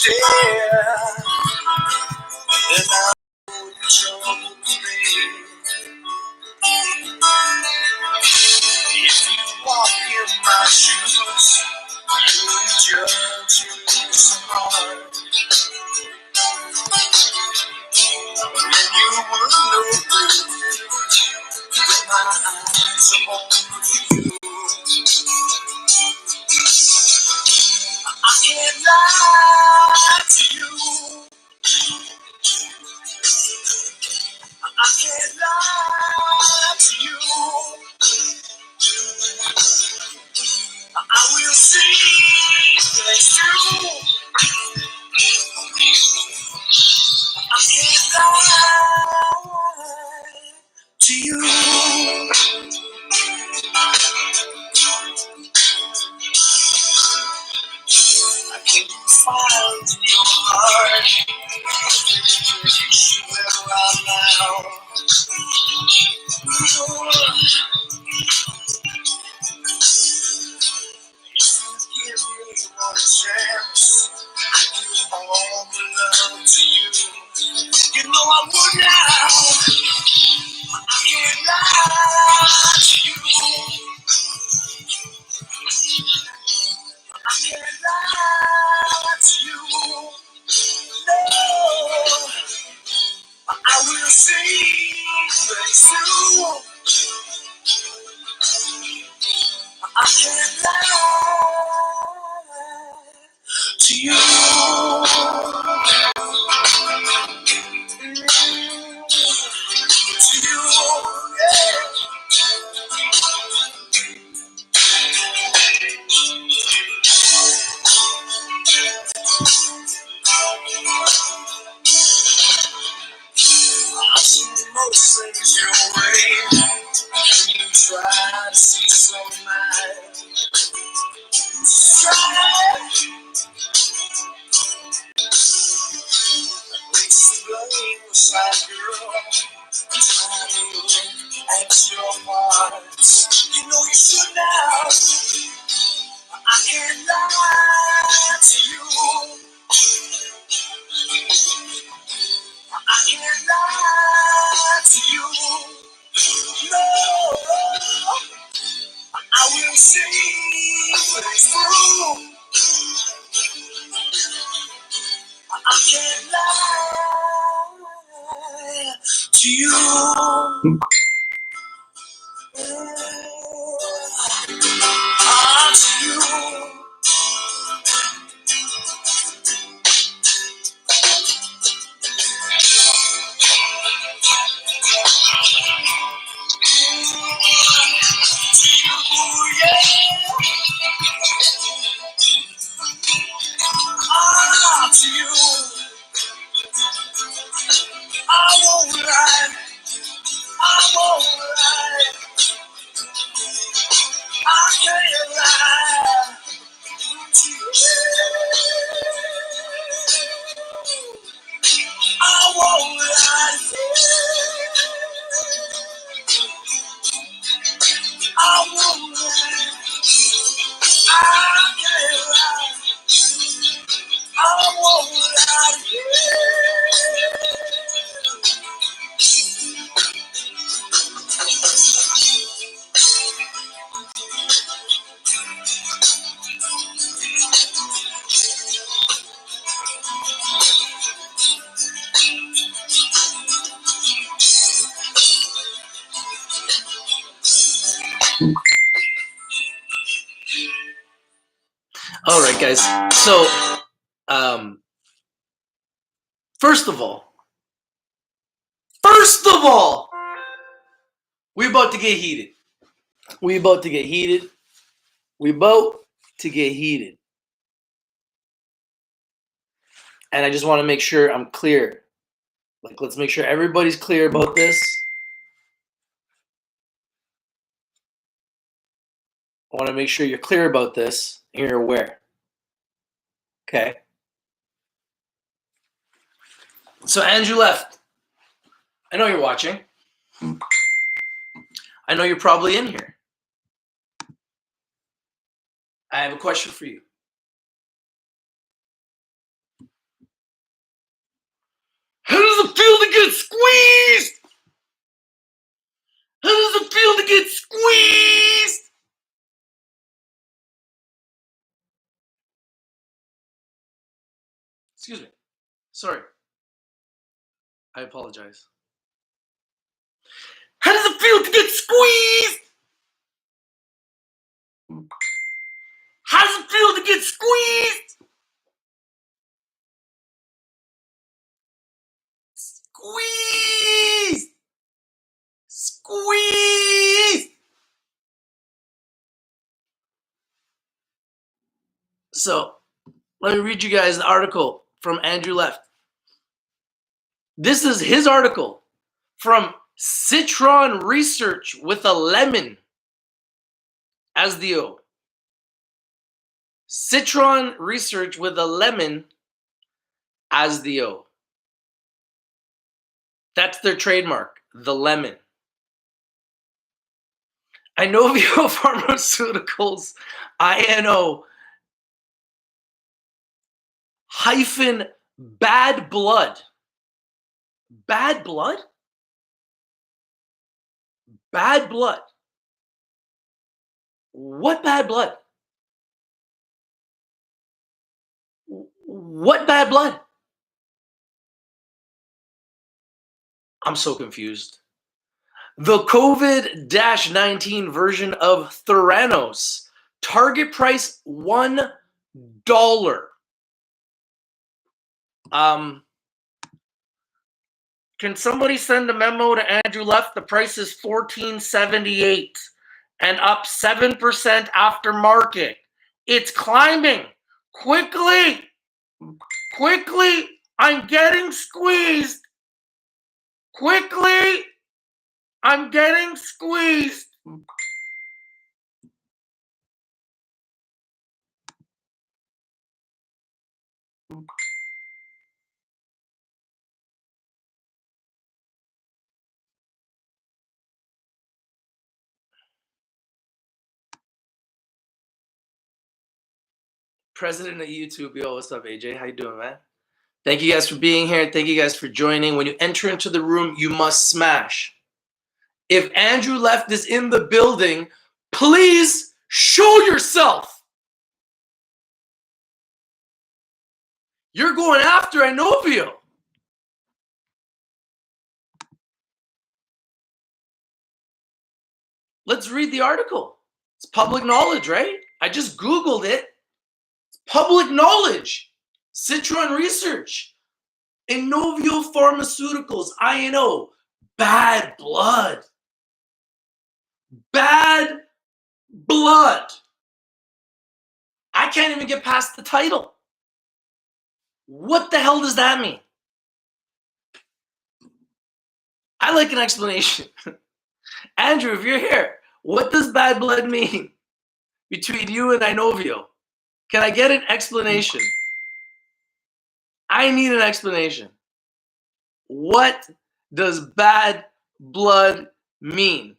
stare, then I know you trouble me. If you walk in my shoes, you would judge me so hard. And you would know that my eyes are on you. I can't lie to you. I can't lie to you. I will see next you. I can't lie to you. I can't find in your heart you ever out now. Give me one chance. I give all the love to you. You know I would now. I can't lie to you. I can't lie to you. No, I will see face you. I can't lie to you. To you, yeah. I've seen most things your way, and you try to see some light. Try place the blame beside girl. Try to look at your heart. You know you should now. I can't lie to you. I can't lie to you. No, I will see things through. I can't lie to you. To you. To you, I won't lie, I won't lie, I can't lie to you. I won't lie, I won't lie, I can't lie, I won't lie, All right, guys. So, first of all, we're about to get heated. We're about to get heated. And I just want to make sure I'm clear. Like, let's make sure everybody's clear about this. I want to make sure you're clear about this and you're aware. Okay. So Andrew left. I know you're watching. I know you're probably in here. I have a question for you. get squeezed? How does it feel to get squeezed? Excuse me. Sorry. I apologize. How does it feel to get squeezed? How does it feel to get squeezed? Squeeze! Squeeze! So, let me read you guys the article from Andrew Left. This is his article from Citron Research with a lemon as the O. Citron Research with a lemon as the O. That's their trademark, the lemon. Inovio Pharmaceuticals, INO hyphen bad blood. Bad blood? Bad blood. What bad blood? What bad blood? I'm so confused. The COVID-19 version of Theranos. Target price $1. Can somebody send a memo to Andrew Left? The price is $14.78 and up 7% after market. It's climbing. Quickly. Quickly. I'm getting squeezed. Quickly. I'm getting squeezed. President of YouTube. Yo, what's up, AJ? How you doing, man? Thank you guys for being here. Thank you guys for joining. When you enter into the room, you must smash. If Andrew Left is in the building, please show yourself. You're going after Inovio. Let's read the article. It's public knowledge, right? I just Googled it. It's public knowledge. Citron Research. Inovio Pharmaceuticals. INO. Bad blood. Bad blood. I can't even get past the title. What the hell does that mean? I like an explanation. Andrew, if you're here, what does bad blood mean between you and Inovio? Can I get an explanation? I need an explanation. What does bad blood mean?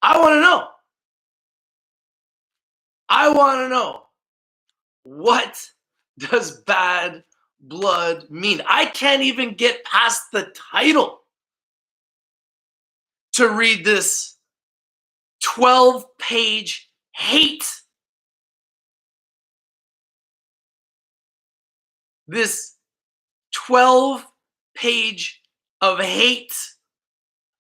I want to know. I want to know. What does bad blood mean? I can't even get past the title to read this 12-page hate. This 12-page of hate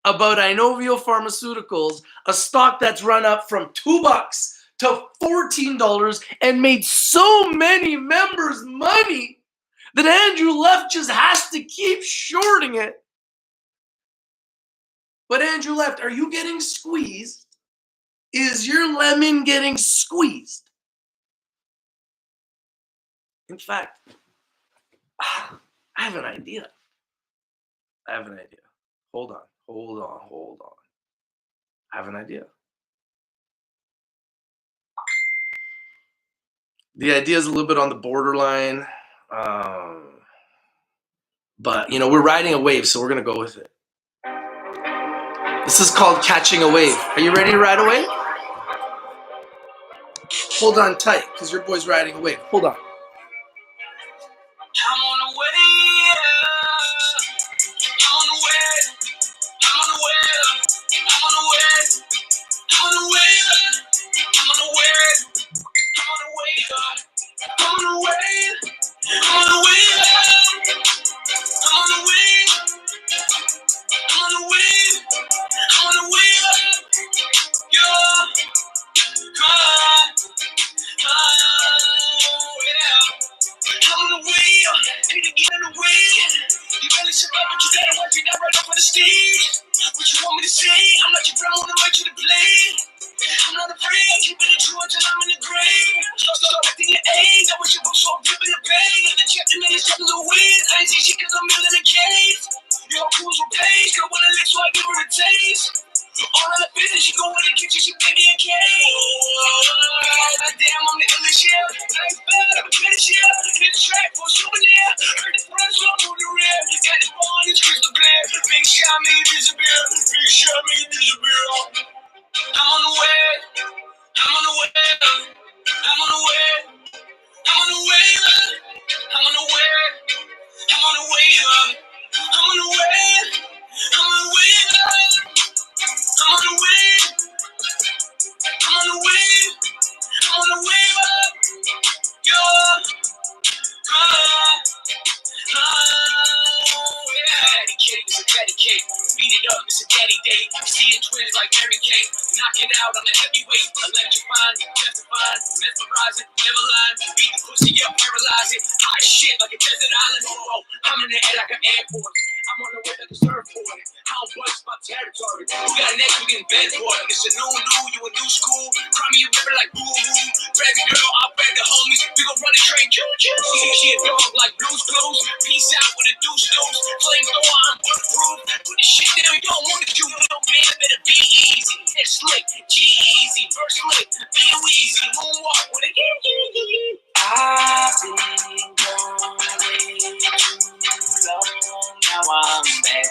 about Inovio Pharmaceuticals, a stock that's run up from $2 to $14 and made so many members money that Andrew Left just has to keep shorting it. But Andrew Left, are you getting squeezed? Is your lemon getting squeezed? In fact, I have an idea. Hold on. I have an idea. The idea is a little bit on the borderline, but we're riding a wave, so we're gonna go with it. This is called catching a wave. Are you ready to ride a wave? Hold on tight, because your boy's riding a wave. Hold on. I'm on a I'm on the way. I'm on the way up. I'm on the way. I'm on the way. I'm on the way up. Yeah. Yeah. I'm on the way. Need to get in the way. You barely survive, but you gotta watch it out right off of the stage. What you want me to say? I'm not your friend, I wanna write you to play. I'm not afraid, keeping it true until I'm in the grave. Start acting your age, I wish you both so deep in the pain. And the chapter man is telling the wind. I ain't see shit cause I'm in a cave. Your crews will pay, girl wanna lick so I give her a taste. All of the business, she go in the kitchen, she baby and cake. Damn, I'm the illest, yeah. Life bad, I'm a finish, yeah. Hit the track for a souvenir. Heard the front, so I'm on the rear. Got the ball, it's crystal clear. Big shot, make it disappear. Big shot, make it disappear. I'm on the way. I'm on the way. I'm on the way. I'm on the way. I'm on the way. I'm on the way. I'm on the way. I'm on the way. I'm on the way. I'm on the way. I'm on the way up. Yo. Daddy cake, it's a daddy cake. Beat it up, it's a daddy day. Seeing twins like Mary Kate. Knock it out on the heavyweight. Electrifying, testifying, mesmerizing, never lying. Beat the pussy up, paralyze it. Hot shit like a desert island. Oh, I'm in the air like an airport. I'm on the way like a surfboard. How bust my territory. You got next, we getting bed for it. It's a new, you a new school. Cry me a river like boo-hoo. Baby girl, I'll beg the homies. We gon' run the train, choo-choo. She a dog like Blue's Clues. Peace out with a deuce. Flamethrower, I'm bulletproof. Put the shit down, you don't want to shoot. Little man better be easy. It's slick, G-Easy. First lick, be easy. Moonwalk with a I've been going too long. Now I'm back.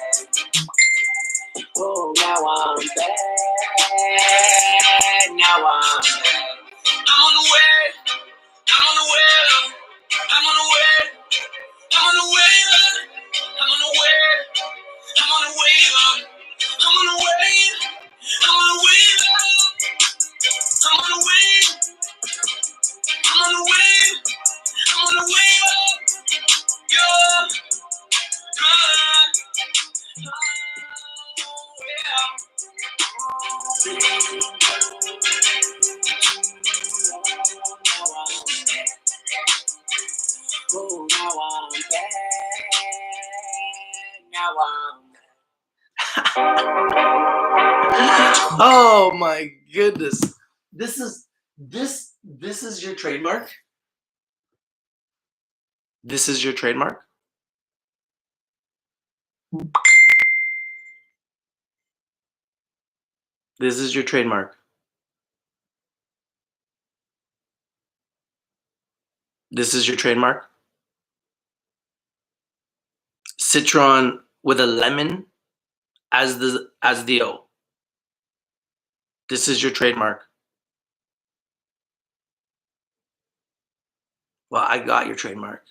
Oh, now I'm back. Now I'm back. I'm on the way. I'm on the way. I'm on the way. I'm on the way. I'm on the way. I'm on the way. I'm on the way. I'm on the way. I'm on the way. I'm on the way. I'm on the way up. Yeah. Oh, now I'm back. Now I'm back. Oh my goodness. This is your trademark? This is your trademark? This is your trademark. This is your trademark. Citron with a lemon as the O. This is your trademark. Well, I got your trademark.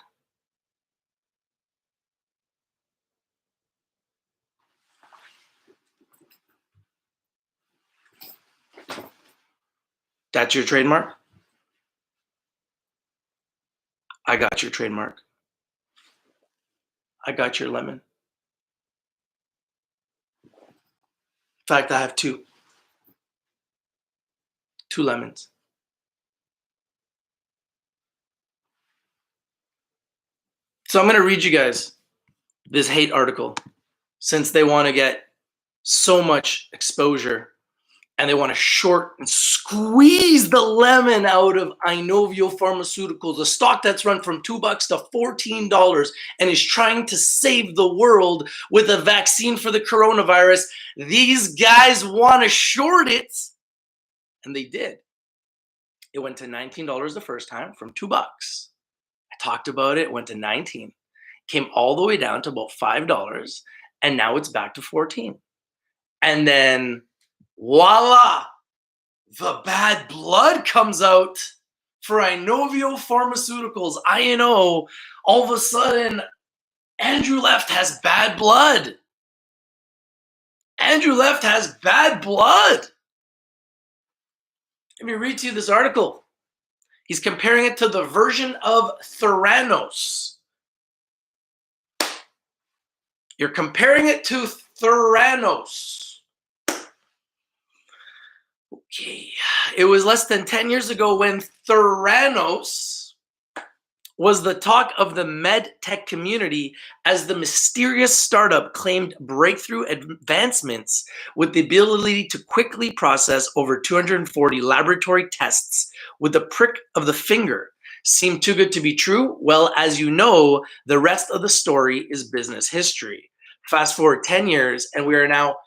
That's your trademark? I got your trademark. I got your lemon. In fact, I have two. Two lemons. So I'm going to read you guys this hate article since they want to get so much exposure and they want to short and squeeze the lemon out of Inovio Pharmaceuticals, a stock that's run from $2 to $14 and is trying to save the world with a vaccine for the coronavirus. These guys want to short it, and they did. It went to $19 the first time from $2. I talked about it, went to 19, came all the way down to about $5, and now it's back to 14. And then voila, the bad blood comes out for Inovio Pharmaceuticals. INO, all of a sudden, Andrew Left has bad blood. Andrew Left has bad blood. Let me read to you this article. He's comparing it to the version of Theranos. You're comparing it to Theranos. Okay. It was less than 10 years ago when Theranos was the talk of the med tech community as the mysterious startup claimed breakthrough advancements with the ability to quickly process over 240 laboratory tests with the prick of the finger. Seemed too good to be true? Well, as you know, the rest of the story is business history. Fast forward 10 years, and we are now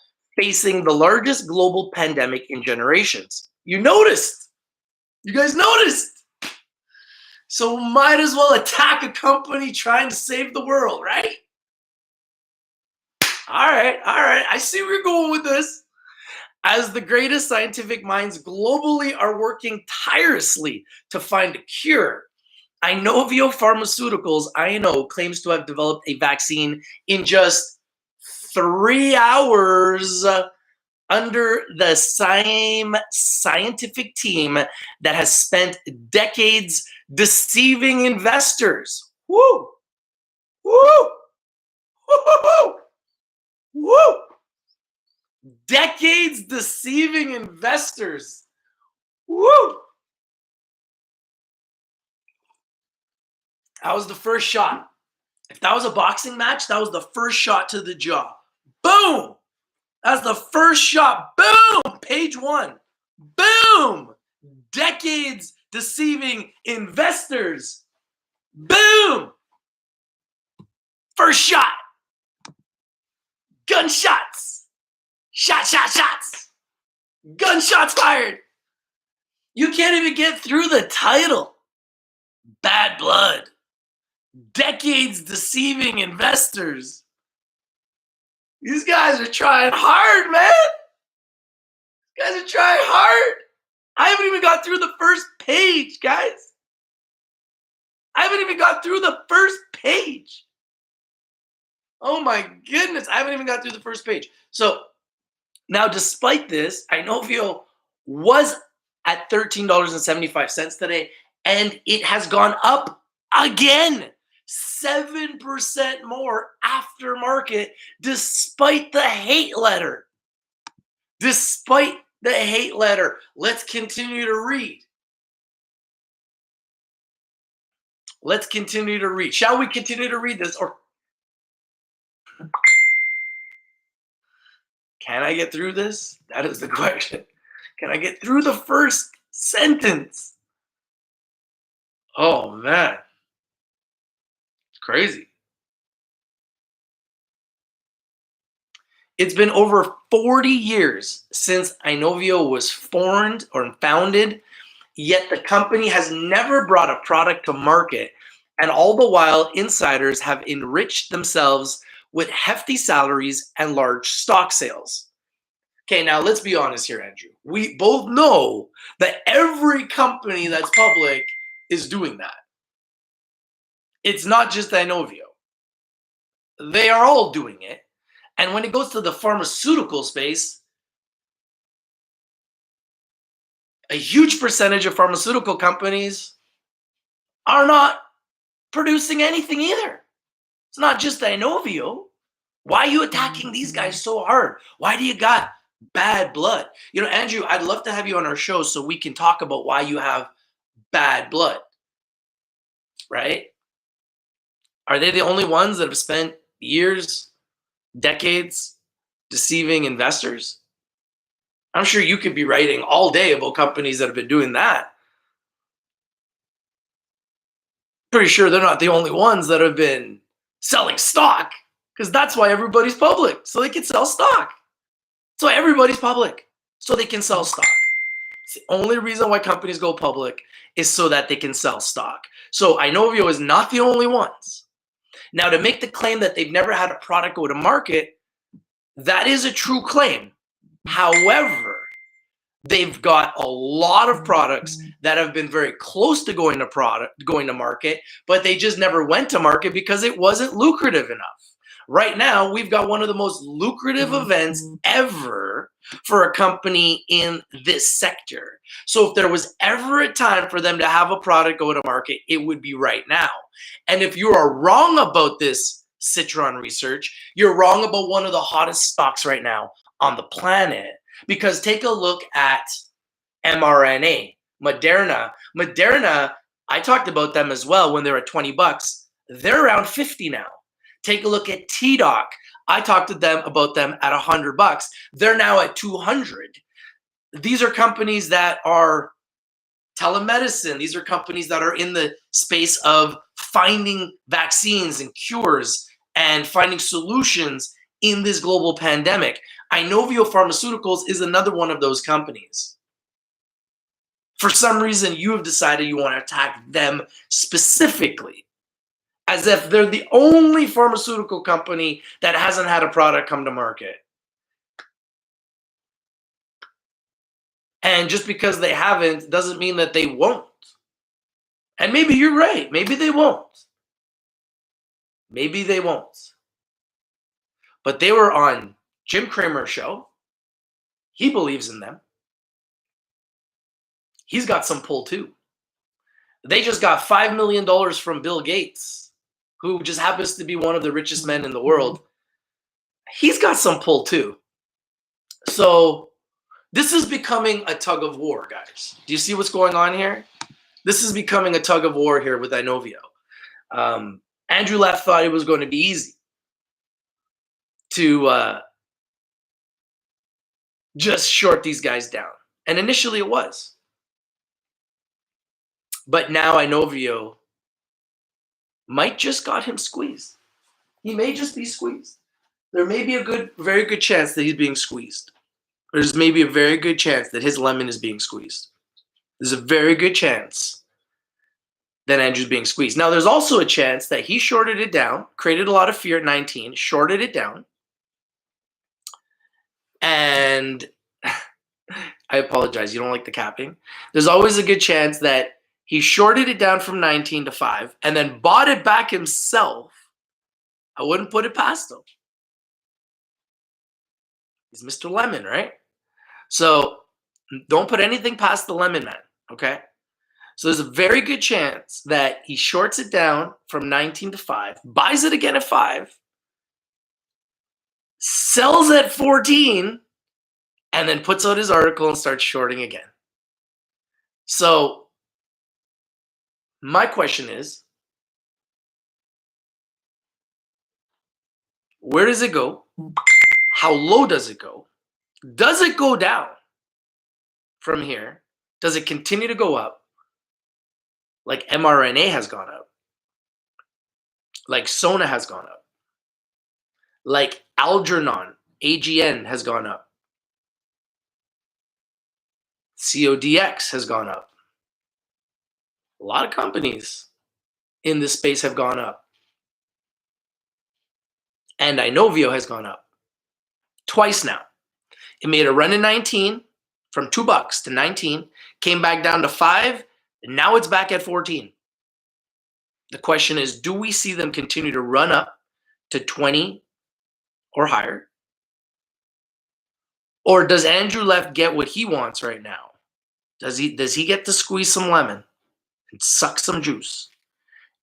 facing the largest global pandemic in generations. You noticed. You guys noticed. So might as well attack a company trying to save the world, right? All right. I see where you're going with this. As the greatest scientific minds globally are working tirelessly to find a cure, Inovio Pharmaceuticals, INO, claims to have developed a vaccine in just 3 hours under the same scientific team that has spent decades deceiving investors. Woo! Woo! Woo! Woo! Decades deceiving investors. Woo! That was the first shot. If that was a boxing match, that was the first shot to the jaw. Boom! That's the first shot. Boom! Page 1. Boom! Decades deceiving investors. Boom! First shot. Gunshots. Shots. Gunshots fired. You can't even get through the title. Bad blood. Decades deceiving investors. These guys are trying hard, man. These guys are trying hard. I haven't even got through the first page, guys. I haven't even got through the first page. Oh my goodness, I haven't even got through the first page. So now, despite this, Inovio was at $13.75 today, and it has gone up again. 7% more after market, despite the hate letter. Despite the hate letter. Let's continue to read. Let's continue to read. Shall we continue to read this? Or can I get through this? That is the question. Can I get through the first sentence? Oh, man. It's crazy. It's been over 40 years since Inovio was formed or founded, yet the company has never brought a product to market, and all the while insiders have enriched themselves with hefty salaries and large stock sales. Okay, now let's be honest here, Andrew. We both know that every company that's public is doing that. It's not just Inovio. They are all doing it. And when it goes to the pharmaceutical space, a huge percentage of pharmaceutical companies are not producing anything either. It's not just Inovio. Why are you attacking these guys so hard? Why do you got bad blood? You know, Andrew, I'd love to have you on our show so we can talk about why you have bad blood, right? Are they the only ones that have spent years, decades deceiving investors? I'm sure you could be writing all day about companies that have been doing that. Pretty sure they're not the only ones that have been selling stock, because that's why everybody's public, so they can sell stock. So everybody's public, so they can sell stock. It's the only reason why companies go public is so that they can sell stock. So Inovio is not the only ones. Now, to make the claim that they've never had a product go to market, that is a true claim. However, they've got a lot of products that have been very close to going to market, but they just never went to market because it wasn't lucrative enough, Right now, we've got one of the most lucrative events ever for a company in this sector. So if there was ever a time for them to have a product go to market, it would be right now. And if you are wrong about this Citron research, you're wrong about one of the hottest stocks right now on the planet. Because take a look at mRNA, Moderna. Moderna, I talked about them as well when they were at 20 bucks. They're around 50 now. Take a look at TDoc. I talked to them about them at 100 bucks. They're now at 200. These are companies that are telemedicine. These are companies that are in the space of finding vaccines and cures and finding solutions in this global pandemic. Inovio Pharmaceuticals is another one of those companies. For some reason, you have decided you want to attack them specifically, as if they're the only pharmaceutical company that hasn't had a product come to market. And just because they haven't doesn't mean that they won't. And maybe you're right. Maybe they won't. Maybe they won't. But they were on Jim Cramer's show. He believes in them. He's got some pull too. They just got $5 million from Bill Gates, who just happens to be one of the richest men in the world. He's got some pull too. So this is becoming a tug of war, guys. Do you see what's going on here? This is becoming a tug of war here with Inovio. Andrew Leff thought it was going to be easy to just short these guys down. And initially it was. But now Inovio might just got him squeezed. He may just be squeezed. There may be a very good chance that he's being squeezed. There's maybe a very good chance that his lemon is being squeezed. There's a very good chance that Andrew's being squeezed. Now, there's also a chance that he shorted it down, created a lot of fear at 19, shorted it down. And I apologize, you don't like the capping. There's always a good chance that he shorted it down from 19 to 5 and then bought it back himself. I wouldn't put it past him. He's Mr. Lemon, right? So don't put anything past the lemon man, okay? So there's a very good chance that he shorts it down from 19 to 5, buys it again at 5, sells at 14, and then puts out his article and starts shorting again. So my question is, where does it go? How low does it go? Does it go down from here? Does it continue to go up? Like mRNA has gone up. Like Sona has gone up. Like Algernon, AGN has gone up. CODX has gone up. A lot of companies in this space have gone up. And Inovio has gone up twice now. It made a run in 19 from $2 to 19, came back down to 5, and now it's back at 14. The question is, do we see them continue to run up to 20 or higher? Or does Andrew Leff get what he wants right now? Does he get to squeeze some lemon and suck some juice?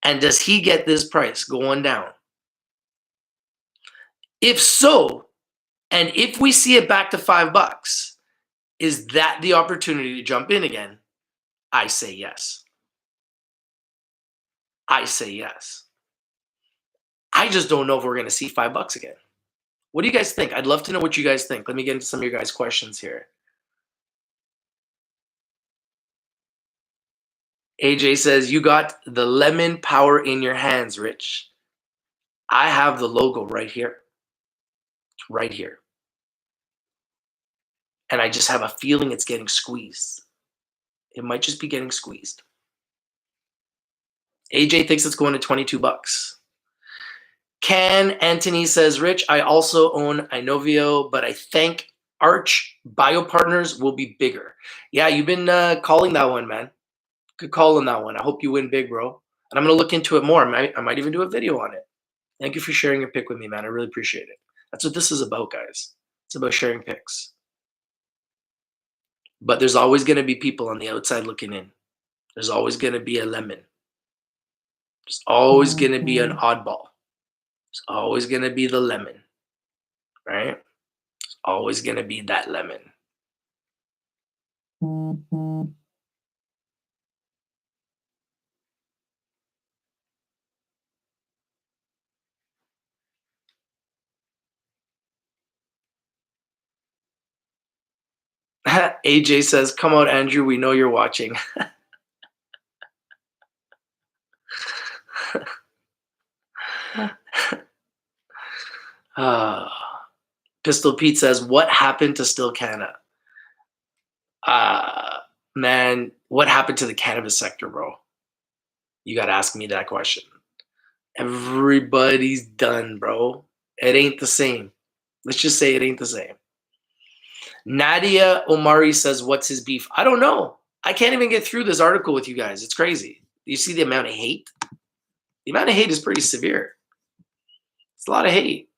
And does he get this price going down? If so, and if we see it back to $5, is that the opportunity to jump in again? I say yes. I say yes. I just don't know if we're going to see $5 again. What do you guys think? I'd love to know what you guys think. Let me get into some of your guys' questions here. AJ says, you got the lemon power in your hands, Rich. I have the logo right here. Right here. And I just have a feeling it's getting squeezed. It might just be getting squeezed. AJ thinks it's going to $22. Ken Anthony says, Rich, I also own Inovio, but I think Arch Biopartners will be bigger. Yeah, you've been calling that one, man. Good call on that one. I hope you win big, bro. And I'm going to look into it more. I might even do a video on it. Thank you for sharing your pick with me, man. I really appreciate it. That's what this is about, guys. It's about sharing picks. But there's always going to be people on the outside looking in. There's always going to be a lemon. There's always going to be an oddball. There's always going to be the lemon, right? There's always going to be that lemon. AJ says, come out, Andrew. We know you're watching. Pistol Pete says, what happened to Still Canna? Man, what happened to the cannabis sector, bro? You got to ask me that question. Everybody's done, bro. It ain't the same. Let's just say it ain't the same. Nadia Omari says, what's his beef? I don't know. I can't even get through this article with you guys. It's crazy. You see the amount of hate? The amount of hate is pretty severe. It's a lot of hate.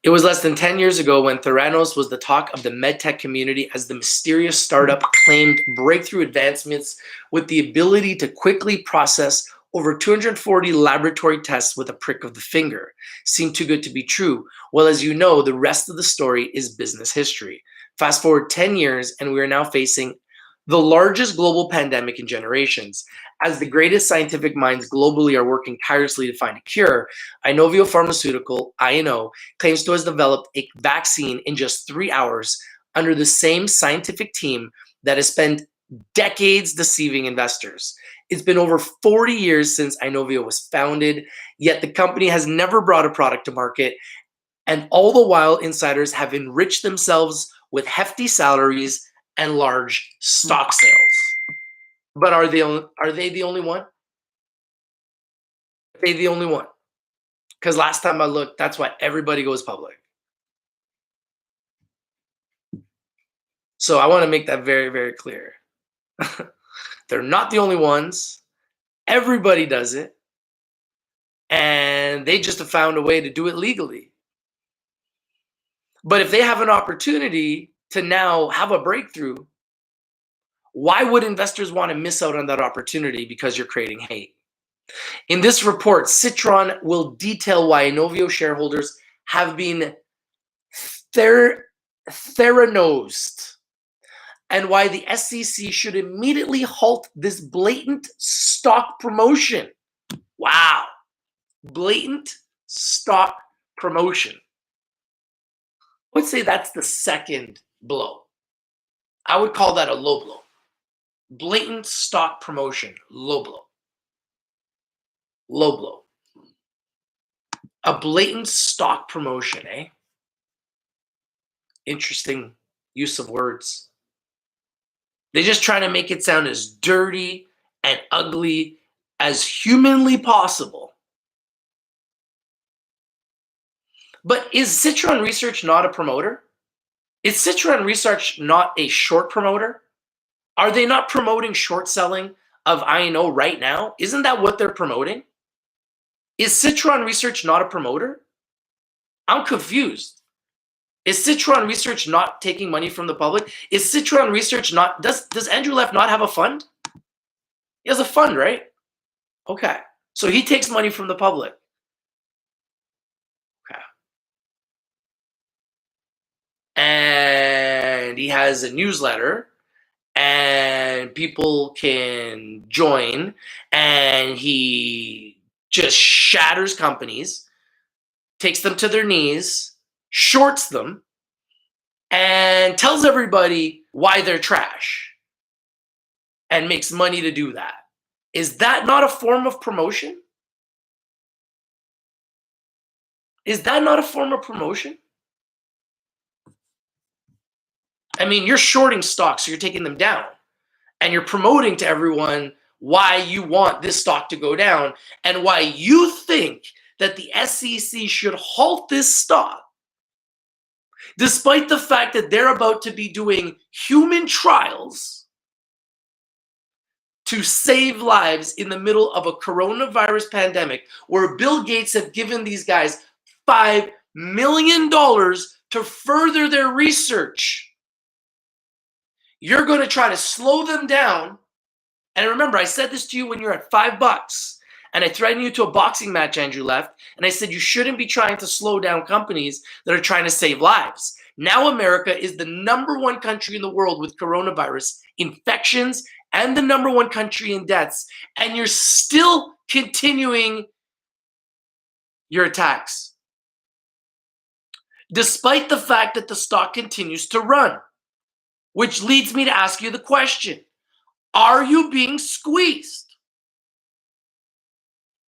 It was less than 10 years ago when Theranos was the talk of the medtech community as the mysterious startup claimed breakthrough advancements with the ability to quickly process over 240 laboratory tests with a prick of the finger. Seemed too good to be true. Well, as you know, the rest of the story is business history. Fast forward 10 years, and we are now facing the largest global pandemic in generations. As the greatest scientific minds globally are working tirelessly to find a cure, Inovio Pharmaceutical, INO, claims to have developed a vaccine in just 3 hours under the same scientific team that has spent decades deceiving investors. It's been over 40 years since Inovio was founded, yet the company has never brought a product to market, and all the while insiders have enriched themselves with hefty salaries and large stock sales. But are they the only one? Are they the only one? Because last time I looked, that's why everybody goes public. So I want to make that very, very clear. They're not the only ones. Everybody does it. And they just have found a way to do it legally. But if they have an opportunity to now have a breakthrough, why would investors want to miss out on that opportunity because you're creating hate? In this report, Citron will detail why Inovio shareholders have been theranosed and why the SEC should immediately halt this blatant stock promotion. Wow. Blatant stock promotion. I would say that's the second blow. I would call that a low blow. Blatant stock promotion, low blow. Low blow. A blatant stock promotion, eh? Interesting use of words. They're just trying to make it sound as dirty and ugly as humanly possible. But is Citron Research not a promoter? Is Citron Research not a short promoter? Are they not promoting short selling of INO right now? Isn't that what they're promoting? Is Citron Research not a promoter? I'm confused. Is Citron Research not taking money from the public? Is Citron Research not, does Andrew Leff not have a fund? He has a fund, right? Okay. So he takes money from the public. Okay. And he has a newsletter and people can join, and he just shatters companies, takes them to their knees, shorts them, and tells everybody why they're trash and makes money to do that. Is that not a form of promotion? Is that not a form of promotion? I mean, you're shorting stocks, so you're taking them down, and you're promoting to everyone why you want this stock to go down and why you think that the SEC should halt this stock. despite the fact that they're about to be doing human trials to save lives in the middle of a coronavirus pandemic, where Bill Gates have given these guys $5 million to further their research. You're going to try to slow them down. And remember, I said this to you when you're at $5, and I threatened you to a boxing match, Andrew Left, and I said you shouldn't be trying to slow down companies that are trying to save lives. Now America is the #1 country in the world with coronavirus infections and the #1 country in deaths, and you're still continuing your attacks, despite the fact that the stock continues to run. Which leads me to ask you the question, are you being squeezed?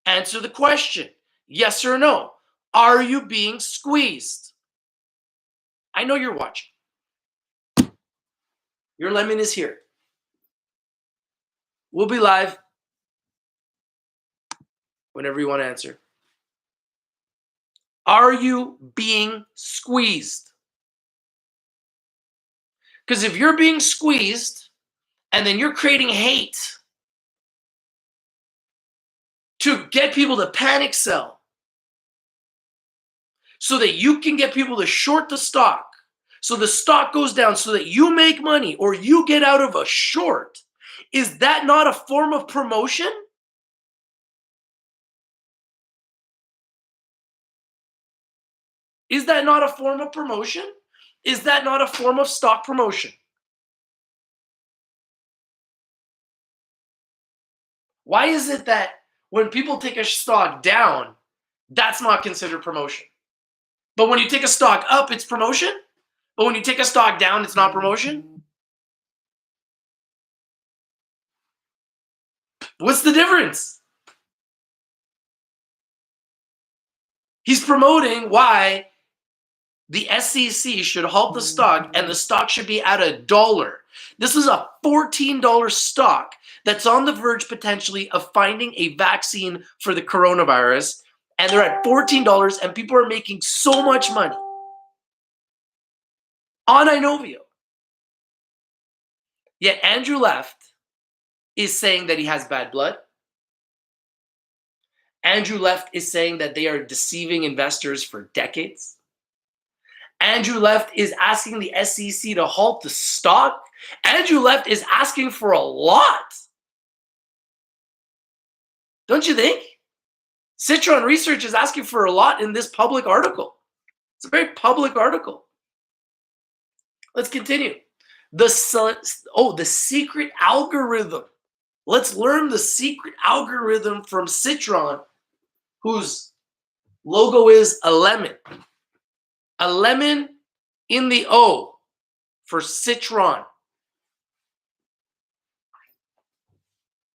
Answer the question, yes or no. Are you being squeezed? I know you're watching. Your lemon is here. We'll be live whenever you want to answer. Are you being squeezed? Because if you're being squeezed and then you're creating hate to get people to panic sell so that you can get people to short the stock, so the stock goes down so that you make money or you get out of a short, is that not a form of promotion? Is that not a form of promotion? Is that not a form of stock promotion? Why is it that when people take a stock down, that's not considered promotion? But when you take a stock up, it's promotion? But when you take a stock down, it's not promotion? What's the difference? He's promoting why the SEC should halt the stock and the stock should be at $1. This is a $14 stock that's on the verge potentially of finding a vaccine for the coronavirus, and they're at $14 and people are making so much money on Inovio. Yet Andrew Left is saying that he has bad blood. Andrew Left is saying that they are deceiving investors for decades. Andrew Left is asking the SEC to halt the stock. Andrew Left is asking for a lot. Don't you think? Citron Research is asking for a lot in this public article. It's a very public article. Let's continue. The secret algorithm. Let's learn the secret algorithm from Citron, whose logo is a lemon. A lemon in the O for Citron.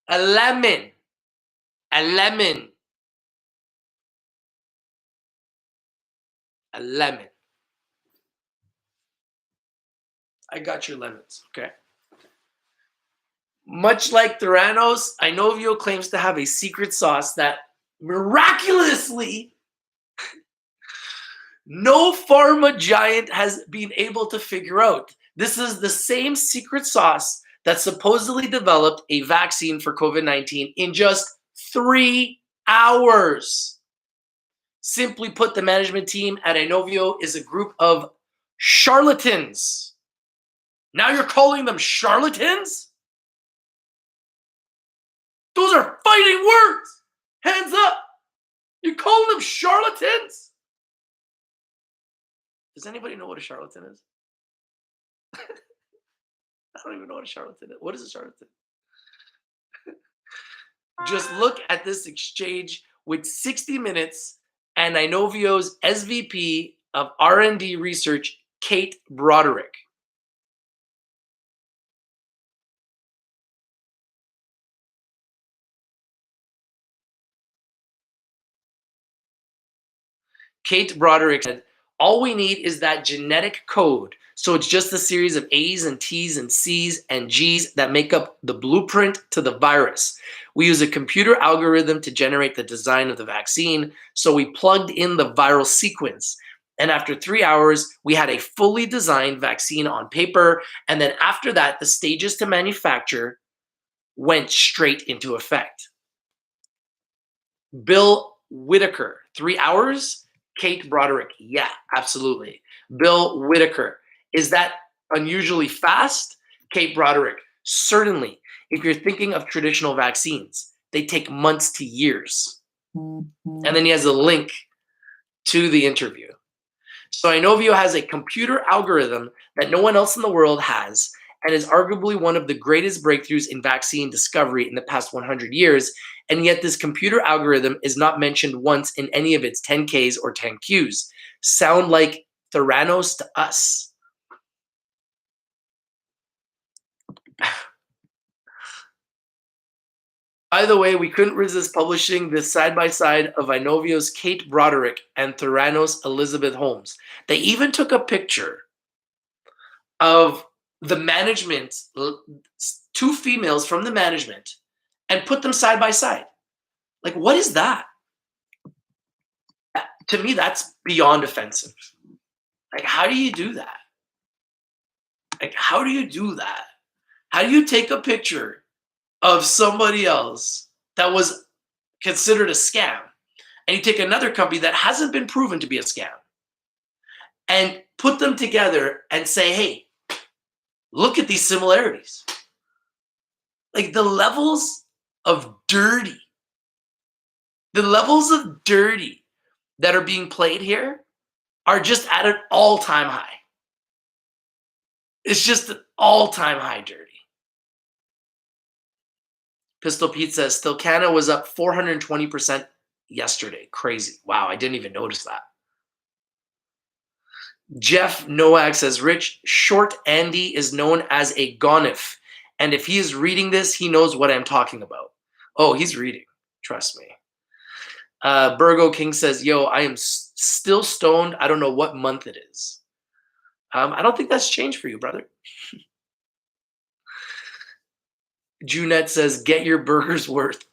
A lemon. A lemon. A lemon. I got your lemons, okay? Much like Theranos, Inovio claims to have a secret sauce that miraculously no pharma giant has been able to figure out. This is the same secret sauce that supposedly developed a vaccine for COVID-19 in just 3 hours. Simply put, the management team at Inovio is a group of charlatans. Now you're calling them charlatans? Those are fighting words. Hands up. You're calling them charlatans? Does anybody know what a charlatan is? I don't even know what a charlatan is. What is a charlatan? Just look at this exchange with 60 Minutes and Inovio's SVP of R&D research, Kate Broderick. Kate Broderick said, all we need is that genetic code. So it's just a series of A's and T's and C's and G's that make up the blueprint to the virus. We use a computer algorithm to generate the design of the vaccine. So we plugged in the viral sequence. And after 3 hours, we had a fully designed vaccine on paper. And then after that, the stages to manufacture went straight into effect. Bill Whitaker, 3 hours. Kate Broderick, yeah, absolutely. Bill Whitaker, is that unusually fast? Kate Broderick, certainly. If you're thinking of traditional vaccines, they take months to years. And then he has a link to the interview. So Inovio has a computer algorithm that no one else in the world has, and is arguably one of the greatest breakthroughs in vaccine discovery in the past 100 years. And yet this computer algorithm is not mentioned once in any of its 10Ks or 10Qs. Sound like Theranos to us. By the way, we couldn't resist publishing this side-by-side of Inovio's Kate Broderick and Theranos' Elizabeth Holmes. They even took a picture of the management, 2 females from the management, and put them side by side. Like, what is that? To me, that's beyond offensive. Like, how do you do that? Like, how do you do that? How do you take a picture of somebody else that was considered a scam, and you take another company that hasn't been proven to be a scam, and put them together and say, hey, look at these similarities. Like, the levels of dirty that are being played here are just at an all-time high. It's just an all-time high dirty. Pistol Pete says, Stilcana was up 420% yesterday. Crazy. Wow, I didn't even notice that. Jeff Nowak says, Rich, Short Andy is known as a gonif. And if he is reading this, he knows what I'm talking about. Oh, he's reading. Trust me. Burgo King says, yo, I am still stoned. I don't know what month it is. I don't think that's changed for you, brother. Junette says, get your burger's worth.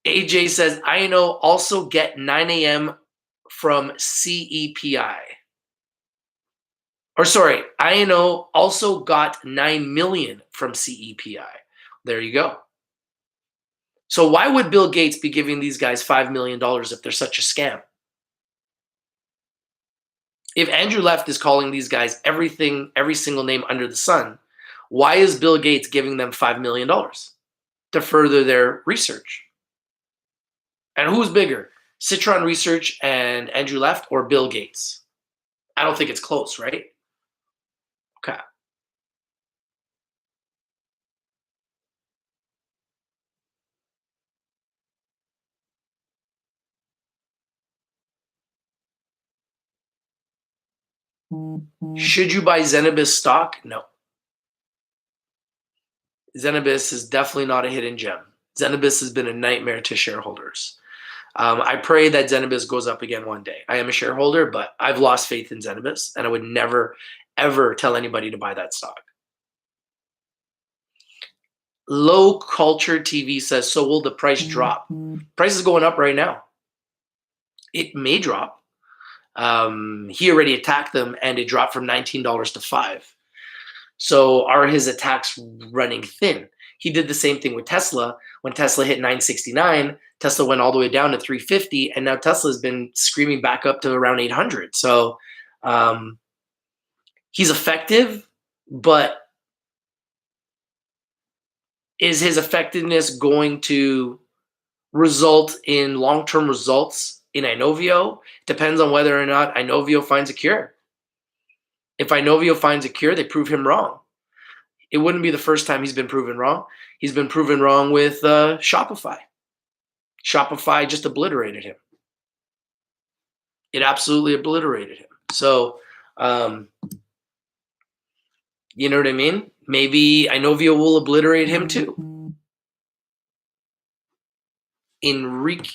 AJ says, I know, also get 9 a.m. from CEPI. Or sorry, I know, also got 9 million from CEPI. There you go. So why would Bill Gates be giving these guys $5 million if they're such a scam? If Andrew Left is calling these guys everything, every single name under the sun, why is Bill Gates giving them $5 million to further their research? And who's bigger, Citron Research and Andrew Left, or Bill Gates? I don't think it's close, right? Okay. Should you buy Zenabis stock? No. Zenabis is definitely not a hidden gem. Zenabis has been a nightmare to shareholders. I pray that Zenabis goes up again one day. I am a shareholder, but I've lost faith in Zenabis, and I would never, ever tell anybody to buy that stock. Low Culture TV says, so will the price drop? Price is going up right now. It may drop. He already attacked them, and it dropped from $19 to $5. So are his attacks running thin? He did the same thing with Tesla. When Tesla hit 969, Tesla went all the way down to 350, and now Tesla's been screaming back up to around 800. So he's effective, but is his effectiveness going to result in long-term results in Inovio? Depends on whether or not Inovio finds a cure. If Inovio finds a cure, they prove him wrong. It wouldn't be the first time he's been proven wrong. He's been proven wrong with Shopify. Shopify just obliterated him. It absolutely obliterated him. So, you know what I mean? Maybe Inovio will obliterate him too. Enrique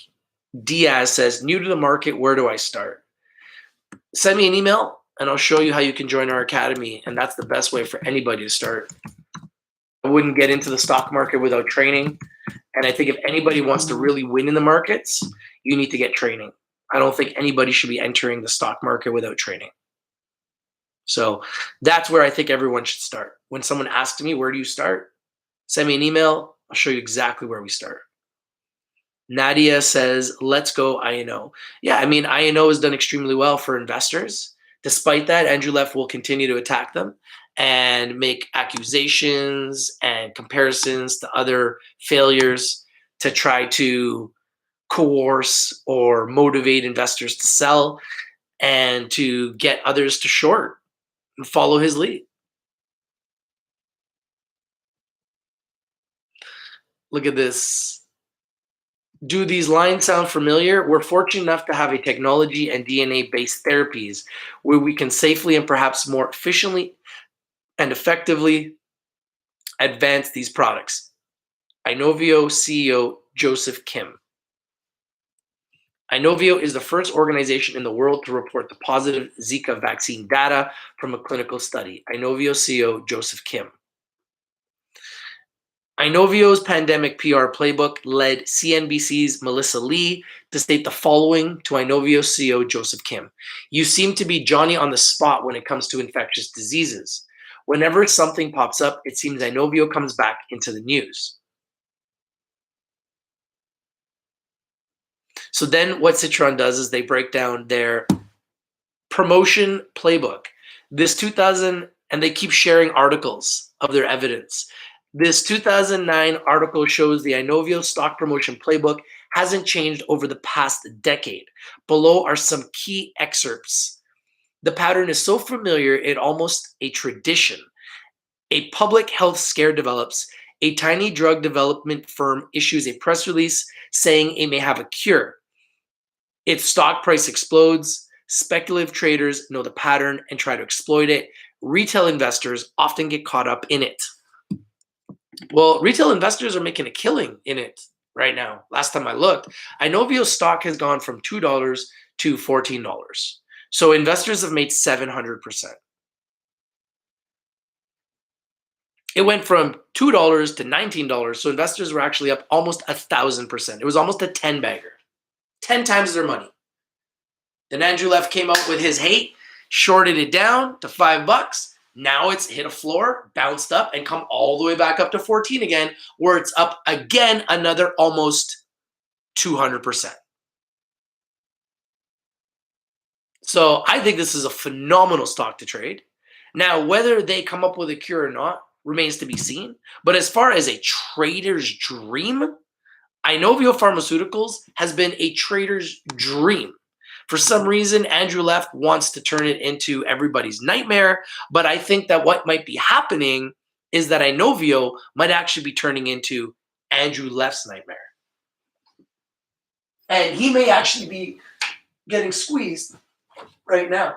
Diaz says, new to the market, where do I start? Send me an email and I'll show you how you can join our academy. And that's the best way for anybody to start. I wouldn't get into the stock market without training. And I think if anybody wants to really win in the markets, you need to get training. I don't think anybody should be entering the stock market without training. So that's where I think everyone should start. When someone asks me, where do you start? Send me an email. I'll show you exactly where we start. Nadia says, let's go INO. Yeah, I mean, INO has done extremely well for investors. Despite that, Andrew Leff will continue to attack them and make accusations and comparisons to other failures to try to coerce or motivate investors to sell and to get others to short and follow his lead. Look at this. Do these lines sound familiar? We're fortunate enough to have a technology and DNA-based therapies where we can safely and perhaps more efficiently and effectively advance these products. Inovio CEO Joseph Kim. Inovio is the first organization in the world to report the positive Zika vaccine data from a clinical study. Inovio CEO Joseph Kim. Inovio's pandemic PR playbook led CNBC's Melissa Lee to state the following to Inovio CEO Joseph Kim. You seem to be Johnny on the spot when it comes to infectious diseases. Whenever something pops up, it seems Inovio comes back into the news. So then what Citron does is they break down their promotion playbook. And they keep sharing articles of their evidence. This 2009 article shows the Inovio stock promotion playbook hasn't changed over the past decade. Below are some key excerpts. The pattern is so familiar, it almost a tradition. A public health scare develops. A tiny drug development firm issues a press release saying it may have a cure. Its stock price explodes. Speculative traders know the pattern and try to exploit it. Retail investors often get caught up in it. Well, retail investors are making a killing in it right now. Last time I looked, Inovio's stock has gone from $2 to $14. So investors have made 700%. It went from $2 to $19. So investors were actually up almost 1,000%. It was almost a 10 bagger, 10 times their money. Then Andrew Leff came out with his hate, shorted it down to $5. Now it's hit a floor, bounced up, and come all the way back up to 14 again, where it's up again another almost 200%. So I think this is a phenomenal stock to trade. Now, whether they come up with a cure or not remains to be seen. But as far as a trader's dream, Inovio Pharmaceuticals has been a trader's dream. For some reason, Andrew Leff wants to turn it into everybody's nightmare, but I think that what might be happening is that Inovio might actually be turning into Andrew Leff's nightmare. And he may actually be getting squeezed right now.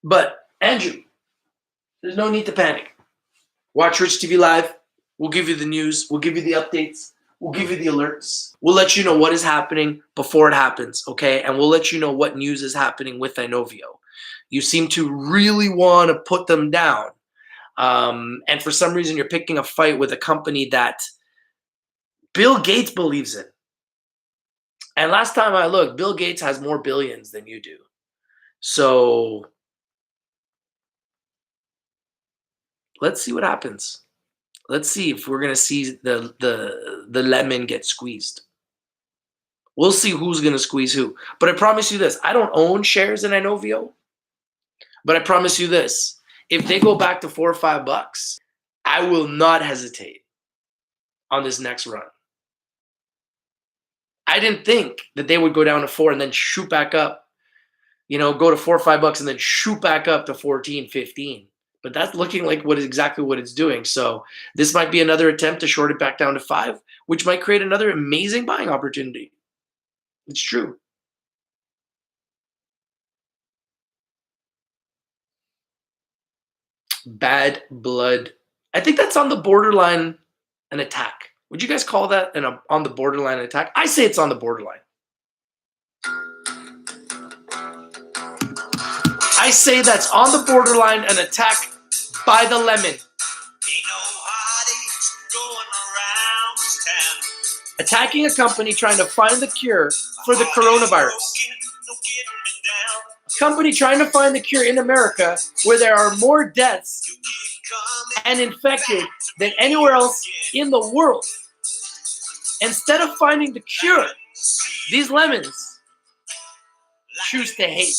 But Andrew, there's no need to panic. Watch Rich TV Live. We'll give you the news. We'll give you the updates. We'll give you the alerts. We'll let you know what is happening before it happens, okay? And we'll let you know what news is happening with Inovio. You seem to really want to put them down. And for some reason, you're picking a fight with a company that Bill Gates believes in. And last time I looked, Bill Gates has more billions than you do. So let's see what happens. Let's see if we're gonna see the lemon get squeezed. We'll see who's gonna squeeze who. But I promise you this: I don't own shares in Inovio, but I promise you this: if they go back to $4 or $5, I will not hesitate on this next run. I didn't think that they would go down to 4 and then shoot back up. Go to $4 or $5 and then shoot back up to 14, 15. But that's looking like exactly what it's doing. So this might be another attempt to short it back down to 5, which might create another amazing buying opportunity. It's true. Bad blood. I think that's on the borderline an attack. Would you guys call that on the borderline attack? I say it's on the borderline. I say that's on the borderline an attack by the lemon. Ain't no heartache going around this town. attacking a company trying to find the cure for the coronavirus. A company trying to find the cure in America where there are more deaths and infected than anywhere else in the world. Instead of finding the cure, these lemons choose to hate.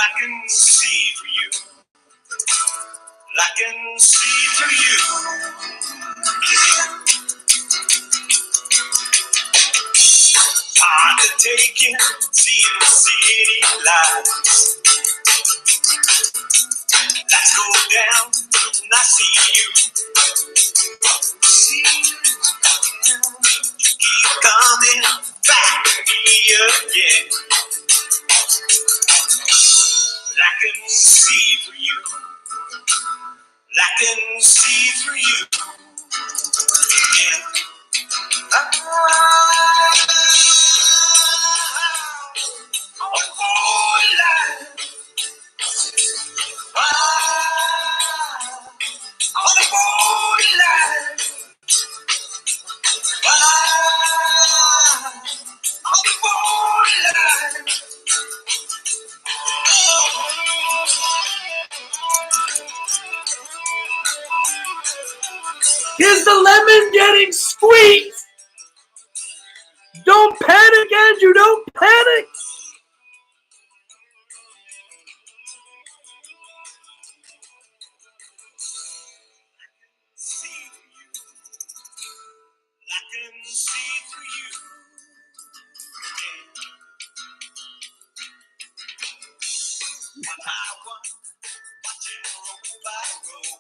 I can see through you. I can see through you. Hard to take in, seeing the city lights. Let's go down, and I see you. See you. You keep coming back to me again. I can see through you. I can see through you. Yeah. On the borderline. On the borderline. On the borderline. Is the lemon getting squeezed? Don't panic, Andrew. Don't panic. I can see through you. One by one, watching roll by roll.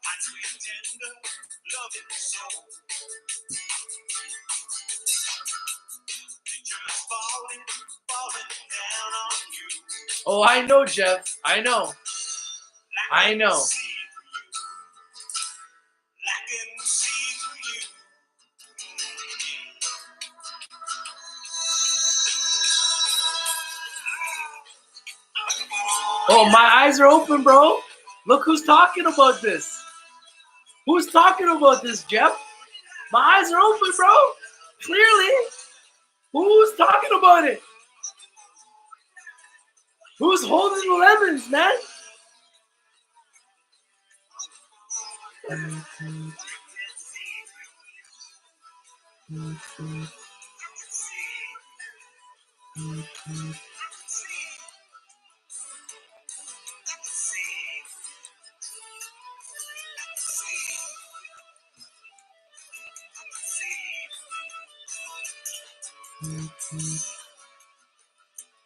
My sweet tender, loving soul. Pictures falling down on you. Oh, I know, Jeff. I know. I know. I can see through you. Oh, my eyes are open, bro. Look who's talking about this. Who's talking about this, Jeff? My eyes are open, bro. Clearly. Who's talking about it? Who's holding the lemons, man?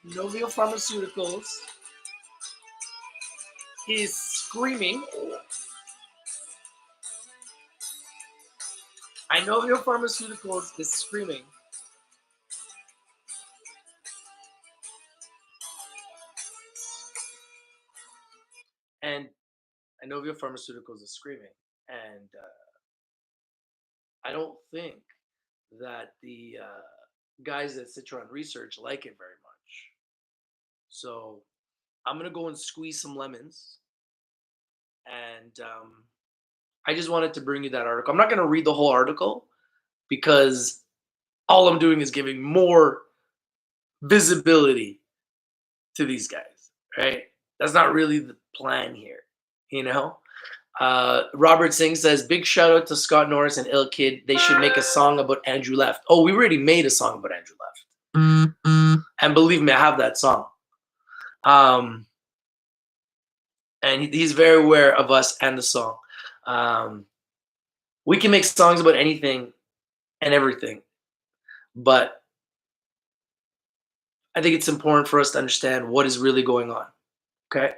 Inovio Pharmaceuticals is screaming. Inovio Pharmaceuticals is screaming. And Inovio Pharmaceuticals is screaming. And I don't think that the guys at Citron Research like it very much. So I'm going to go and squeeze some lemons. And I just wanted to bring you that article. I'm not going to read the whole article because all I'm doing is giving more visibility to these guys, right? That's not really the plan here, you know? Robert Singh says, big shout out to Scott Norris and Ill Kid. They should make a song about Andrew Left. Oh, we already made a song about Andrew Left. And believe me, I have that song. And he's very aware of us and the song. We can make songs about anything and everything, but I think it's important for us to understand what is really going on, okay?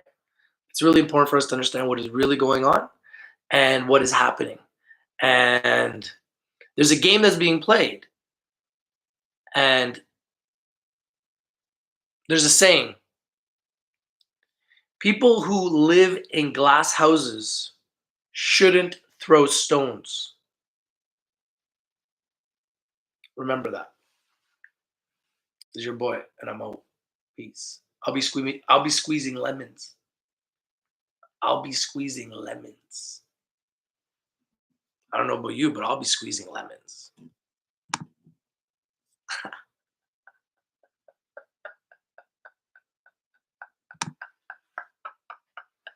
It's really important for us to understand what is really going on and what is happening. And there's a game that's being played. And There's a saying, people who live in glass houses shouldn't throw stones. Remember that. This is your boy, and I'm out. Peace. I'll be squeezing lemons. I'll be squeezing lemons. I don't know about you, but I'll be squeezing lemons.